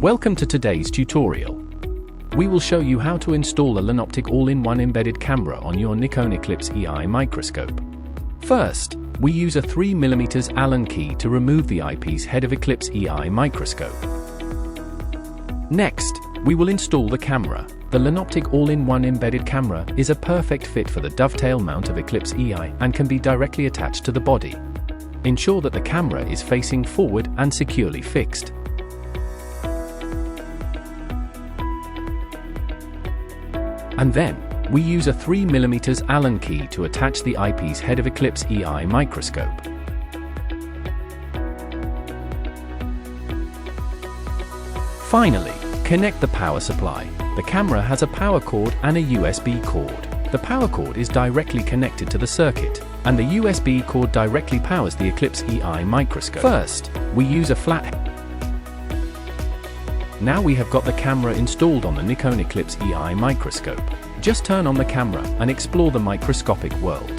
Welcome to today's tutorial. We will show you how to install a Lanoptik All-in-one Embedded Camera on your Nikon Eclipse Ei microscope. First, we use a 3mm Allen key to remove the eyepiece head of Eclipse Ei microscope. Next, we will install the camera. The Lanoptik All-in-one Embedded Camera is a perfect fit for the dovetail mount of Eclipse Ei and can be directly attached to the body. Ensure that the camera is facing forward and securely fixed. And then, we use a 3mm Allen key to attach the eyepiece head of Eclipse Ei microscope. Finally, connect the power supply. The camera has a power cord and a USB cord. The power cord is directly connected to the circuit, and the USB cord directly powers the Eclipse Ei microscope. First, we use a flat. Now we have got the camera installed on the Nikon Eclipse Ei microscope. Just turn on the camera and explore the microscopic world.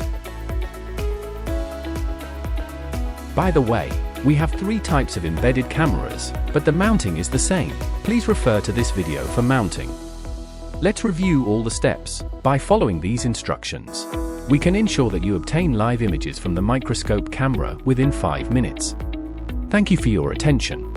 By the way, we have 3 types of embedded cameras, but the mounting is the same. Please refer to this video for mounting. Let's review all the steps. By following these instructions, we can ensure that you obtain live images from the microscope camera within 5 minutes. Thank you for your attention.